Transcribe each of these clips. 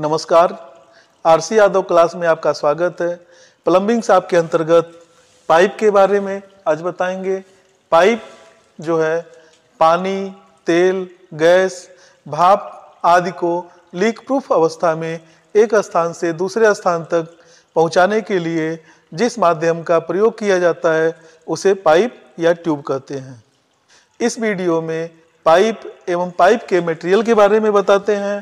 नमस्कार, RC Yadav class में आपका स्वागत है। प्लम्बिंग शॉप के अंतर्गत पाइप के बारे में आज बताएंगे। पाइप जो है पानी, तेल, गैस, भाप आदि को लीक प्रूफ अवस्था में एक स्थान से दूसरे स्थान तक पहुंचाने के लिए जिस माध्यम का प्रयोग किया जाता है उसे पाइप या ट्यूब कहते हैं। इस वीडियो में पाइप एवं पाइप के मटेरियल के बारे में बताते हैं।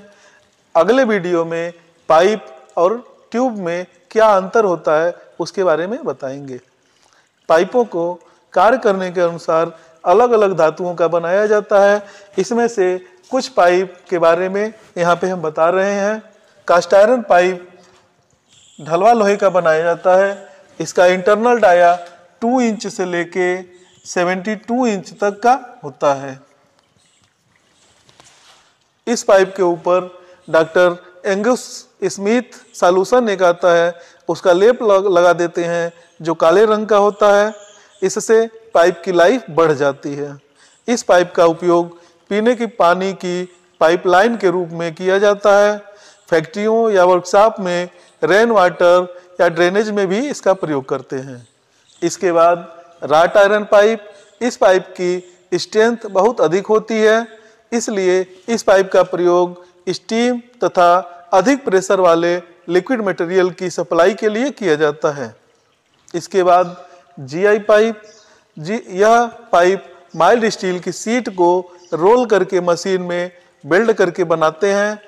अगले वीडियो में पाइप और ट्यूब में क्या अंतर होता है उसके बारे में बताएंगे। पाइपों को कार्य करने के अनुसार अलग अलग धातुओं का बनाया जाता है। इसमें से कुछ पाइप के बारे में यहाँ पे हम बता रहे हैं। कास्ट आयरन पाइप ढलवा लोहे का बनाया जाता है। इसका इंटरनल डाया 2 इंच से लेके 72 इंच तक का होता है। इस पाइप के ऊपर डॉक्टर एंगस स्मिथ सॉल्यूशन एक आता है, उसका लेप लगा देते हैं जो काले रंग का होता है। इससे पाइप की लाइफ बढ़ जाती है। इस पाइप का उपयोग पीने की पानी की पाइपलाइन के रूप में किया जाता है। फैक्ट्रियों या वर्कशॉप में रेन वाटर या ड्रेनेज में भी इसका प्रयोग करते हैं। इसके बाद राट आयरन पाइप, इस पाइप की स्ट्रेंथ बहुत अधिक होती है, इसलिए इस पाइप का प्रयोग स्टीम तथा अधिक प्रेशर वाले लिक्विड मटेरियल की सप्लाई के लिए किया जाता है। इसके बाद जीआई पाइप, यह पाइप माइल्ड स्टील की सीट को रोल करके मशीन में वेल्ड करके बनाते हैं।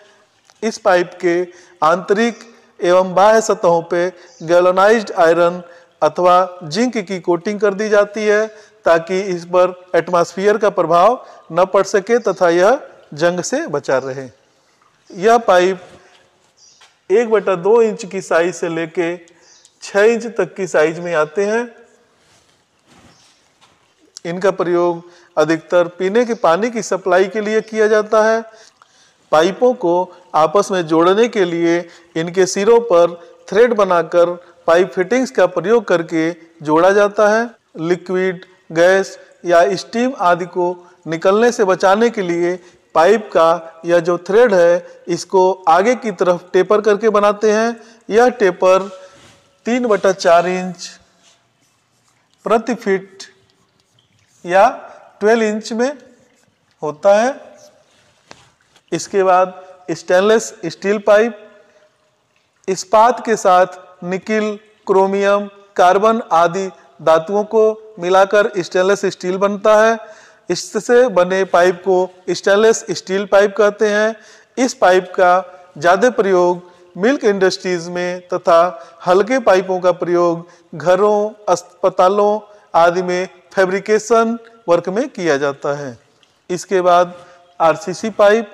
इस पाइप के आंतरिक एवं बाह्य सतहों पे गैल्वेनाइज्ड आयरन अथवा जिंक की कोटिंग कर दी जाती है ताकि इस पर एटमॉस्फेयर का प्रभाव न पड़ सके तथा यह जंग से बचा रहे। यह पाइप 1/2 इंच की साइज से लेके 6 इंच तक की साइज में आते हैं। इनका प्रयोग अधिकतर पीने के पानी की सप्लाई के लिए किया जाता है। पाइपों को आपस में जोड़ने के लिए इनके सिरों पर थ्रेड बनाकर पाइप फिटिंग्स का प्रयोग करके जोड़ा जाता है। लिक्विड, गैस या स्टीम आदि को निकलने से बचाने के लिए पाइप का यह जो थ्रेड है इसको आगे की तरफ टेपर करके बनाते हैं। यह टेपर 3/4 इंच प्रति फीट या 12 इंच में होता है। इसके बाद स्टेनलेस स्टील पाइप, इस्पात के साथ निकिल, क्रोमियम, कार्बन आदि धातुओं को मिलाकर स्टेनलेस स्टील बनता है। इससे बने पाइप को स्टेनलेस स्टील पाइप कहते हैं। इस पाइप का ज़्यादा प्रयोग मिल्क इंडस्ट्रीज में तथा हल्के पाइपों का प्रयोग घरों, अस्पतालों आदि में फैब्रिकेशन वर्क में किया जाता है। इसके बाद आरसीसी पाइप,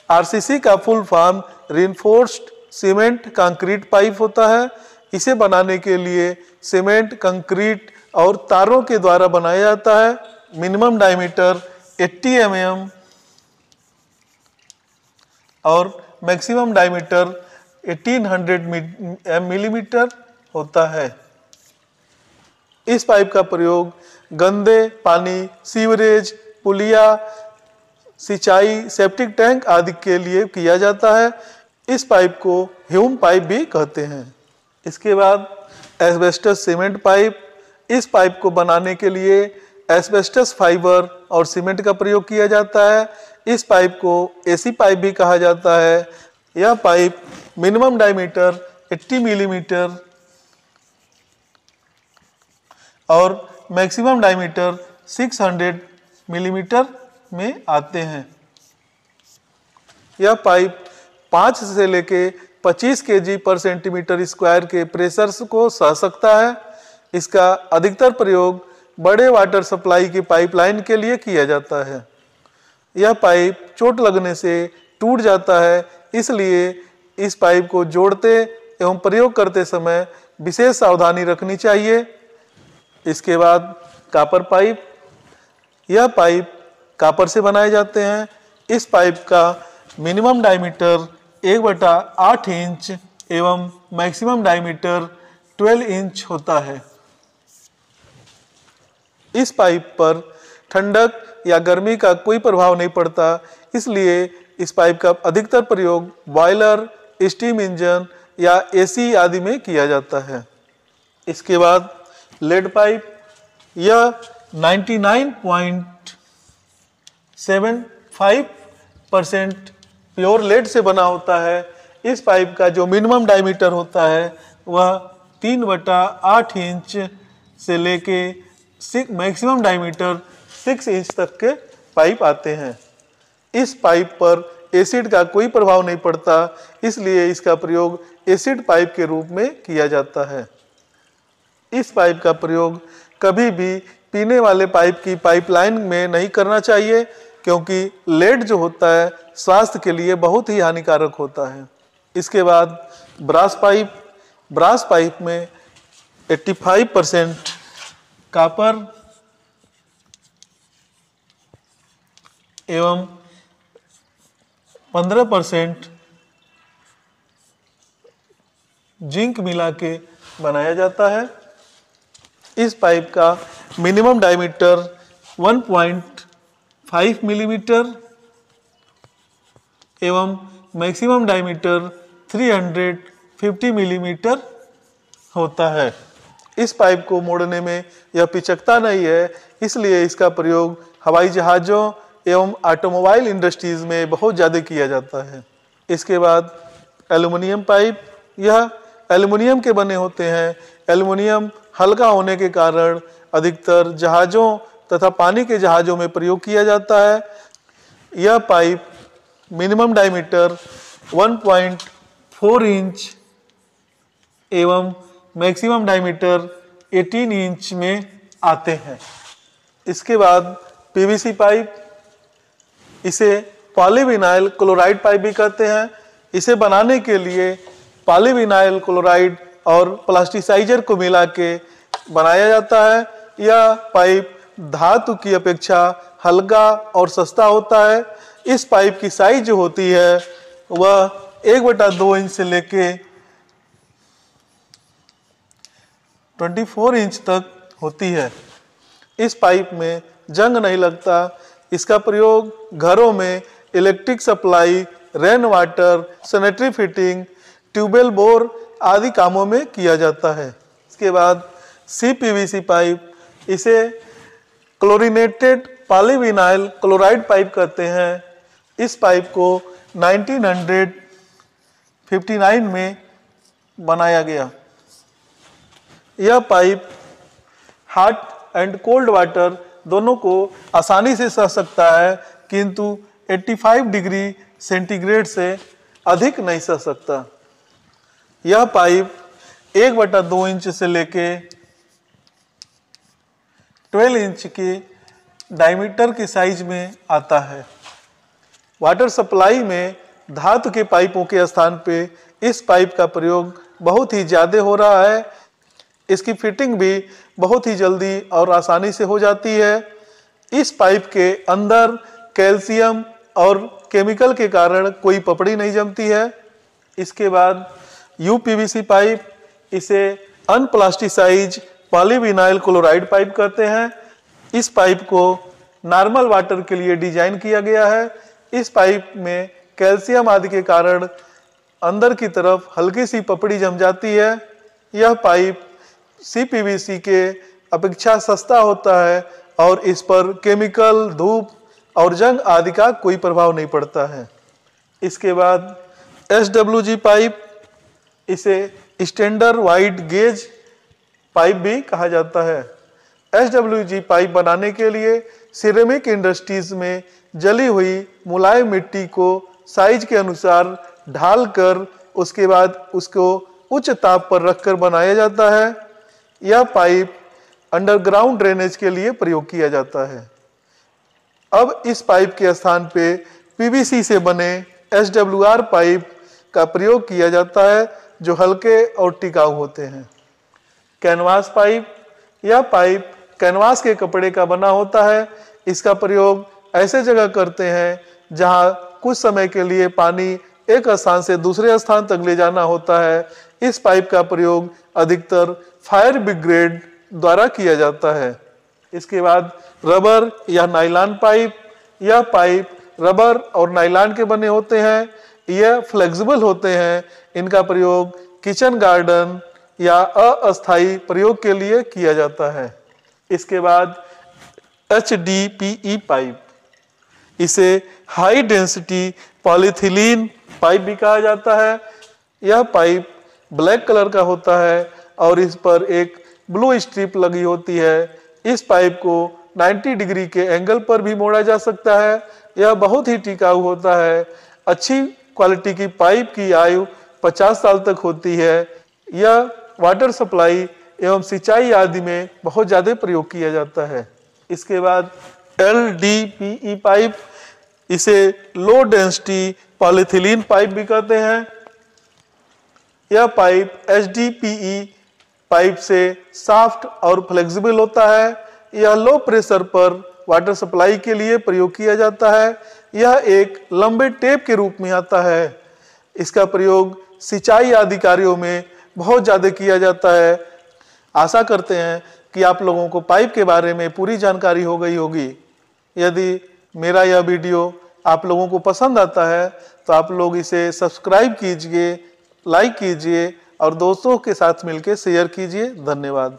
आरसीसी का full form reinforced cement concrete pipe होता है। इसे बनाने के लिए सीमेंट, कंक्रीट और तारों के द्वारा बनाया जाता है। मिनिमम डायमीटर 80 mm और मैक्सिमम डायमीटर 1800 मिलीमीटर होता है। इस पाइप का प्रयोग गंदे पानी, सीवरेज, पुलिया, सिंचाई, सेप्टिक टैंक आदि के लिए किया जाता है। इस पाइप को ह्यूम पाइप भी कहते हैं। इसके बाद एस्बेस्टस सीमेंट पाइप, इस पाइप को बनाने के लिए एस्बेस्टस फाइबर और सीमेंट का प्रयोग किया जाता है। इस पाइप को एसी पाइप भी कहा जाता है। यह पाइप मिनिमम डायमीटर 80 मिलीमीटर और मैक्सिमम डायमीटर 600 मिलीमीटर में आते हैं। यह पाइप 5 से लेके 25 kg पर सेंटीमीटर स्क्वायर के प्रेशर को सह सकता है। इसका अधिकतर प्रयोग बड़े वाटर सप्लाई की पाइपलाइन के लिए किया जाता है। यह पाइप चोट लगने से टूट जाता है, इसलिए इस पाइप को जोड़ते एवं प्रयोग करते समय विशेष सावधानी रखनी चाहिए। इसके बाद कॉपर पाइप, यह पाइप कॉपर से बनाए जाते हैं। इस पाइप का मिनिमम डायमीटर 1/8 इंच एवं मैक्सिमम डायमीटर 12 इंच होता है। इस पाइप पर ठंडक या गर्मी का कोई प्रभाव नहीं पड़ता, इसलिए इस पाइप का अधिकतर प्रयोग बॉयलर, स्टीम इंजन या एसी आदि में किया जाता है। इसके बाद लेड पाइप, यह 99.75% प्योर लेड से बना होता है। इस पाइप का जो मिनिमम डायमीटर होता है वह 3/8 इंच से लेके मैक्सिमम डायमीटर 6 इंच तक के पाइप आते हैं। इस पाइप पर एसिड का कोई प्रभाव नहीं पड़ता, इसलिए इसका प्रयोग एसिड पाइप के रूप में किया जाता है। इस पाइप का प्रयोग कभी भी पीने वाले पाइप की पाइपलाइन में नहीं करना चाहिए, क्योंकि लेड जो होता है स्वास्थ्य के लिए बहुत ही हानिकारक होता है। इसके बाद ब्रास पाइप। ब्रास पाइप में 85% कॉपर एवं 15% जिंक मिला के बनाया जाता है। इस पाइप का मिनिमम डायमीटर 1.5 मिलीमीटर एवं मैक्सिमम डायमीटर 350 मिलीमीटर होता है। इस पाइप को मोड़ने में यह पिचकता नहीं है, इसलिए इसका प्रयोग हवाई जहाज़ों एवं ऑटोमोबाइल इंडस्ट्रीज में बहुत ज़्यादा किया जाता है। इसके बाद एल्युमिनियम पाइप। यह एल्युमिनियम के बने होते हैं। एल्युमिनियम हल्का होने के कारण अधिकतर जहाज़ों तथा पानी के जहाज़ों में प्रयोग किया जाता है। यह पाइप मिनिमम डायमीटर 1.4 इंच एवं मैक्सिमम डायमीटर 18 इंच में आते हैं। इसके बाद पीवीसी पाइप, इसे पॉलीविनाइल क्लोराइड पाइप भी कहते हैं। इसे बनाने के लिए पॉलीविनाइल क्लोराइड और प्लास्टिसाइजर को मिला के बनाया जाता है। यह पाइप धातु की अपेक्षा हल्का और सस्ता होता है। इस पाइप की साइज जो होती है वह 1/2 इंच से लेके 24 इंच तक होती है। इस पाइप में जंग नहीं लगता। इसका प्रयोग घरों में electric supply, rain water, sanitary fitting, tubewell bore आदि कामों में किया जाता है। इसके बाद CPVC पाइप, इसे क्लोरीनेटेड पॉलीविनाइल क्लोराइड पाइप कहते हैं। इस पाइप को 1959 में बनाया गया। यह pipe hot and cold water दोनों को आसानी से सह सकता है, किंतु 85 डिग्री सेंटीग्रेड से अधिक नहीं सह सकता। यह पाइप 1/2 इंच से लेके 12 इंच के डायमीटर की साइज में आता है। वाटर सप्लाई में धातु के पाइपों के स्थान पे इस पाइप का प्रयोग बहुत ही ज़्यादा हो रहा है। इसकी फिटिंग भी बहुत ही जल्दी और आसानी से हो जाती है। इस पाइप के अंदर कैल्शियम और केमिकल के कारण कोई पपड़ी नहीं जमती है। इसके बाद UPVC पाइप, इसे अनप्लास्टिसाइज पॉलीविनाइल क्लोराइड पाइप कहते हैं। इस पाइप को नॉर्मल वाटर के लिए डिजाइन किया गया है। इस पाइप में कैल्शियम आदि के कारण अंदर की तरफ हल्की सी पपड़ी जम जाती है। यह पाइप CPVC के अपेक्षा सस्ता होता है और इस पर केमिकल, धूप और जंग आदि का कोई प्रभाव नहीं पड़ता है। इसके बाद SWG पाइप, इसे स्टैंडर्ड वाइड गेज पाइप भी कहा जाता है। SWG पाइप बनाने के लिए सिरेमिक इंडस्ट्रीज में जली हुई मुलायम मिट्टी को साइज के अनुसार ढालकर उसके बाद उसको उच्च ताप पर रखकर बनाया जाता है। यह पाइप अंडरग्राउंड ड्रेनेज के लिए प्रयोग किया जाता है। अब इस पाइप के स्थान पे PVC से बने SWR पाइप का प्रयोग किया जाता है, जो हल्के और टिकाऊ होते हैं। कैनवास पाइप, यह पाइप कैनवास के कपड़े का बना होता है। इसका प्रयोग ऐसे जगह करते हैं जहां कुछ समय के लिए पानी एक स्थान से दूसरे स्थान तक ले जाना होता है। इस पाइप का प्रयोग अधिकतर फायर ब्रिगेड द्वारा किया जाता है। इसके बाद रबर या नायलॉन पाइप, यह पाइप रबर और नायलॉन के बने होते हैं। यह फ्लेक्सिबल होते हैं। इनका प्रयोग किचन गार्डन या अस्थायी प्रयोग के लिए किया जाता है। इसके बाद HDPE पाइप, इसे हाई डेंसिटी पॉलीथिलीन पाइप भी कहा जाता है। यह पाइप ब्लैक कलर का होता है और इस पर एक ब्लू स्ट्रिप लगी होती है। इस पाइप को 90 डिग्री के एंगल पर भी मोड़ा जा सकता है। यह बहुत ही टिकाऊ होता है। अच्छी क्वालिटी की पाइप की आयु 50 साल तक होती है। यह वाटर सप्लाई एवं सिंचाई आदि में बहुत ज़्यादा प्रयोग किया जाता है। इसके बाद LDPE पाइप, इसे लो डेंसिटी पॉलीथिलीन पाइप भी कहते हैं। यह पाइप HDPE पाइप से सॉफ्ट और फ्लेक्सिबल होता है। यह लो प्रेशर पर वाटर सप्लाई के लिए प्रयोग किया जाता है। यह एक लंबे टेप के रूप में आता है। इसका प्रयोग सिंचाई आदि कार्यों में बहुत ज़्यादा किया जाता है। आशा करते हैं कि आप लोगों को पाइप के बारे में पूरी जानकारी हो गई होगी। यदि मेरा यह वीडियो आप लोगों को पसंद आता है तो आप लोग इसे सब्सक्राइब कीजिए, लाइक कीजिए और दोस्तों के साथ मिलकर शेयर कीजिए। धन्यवाद।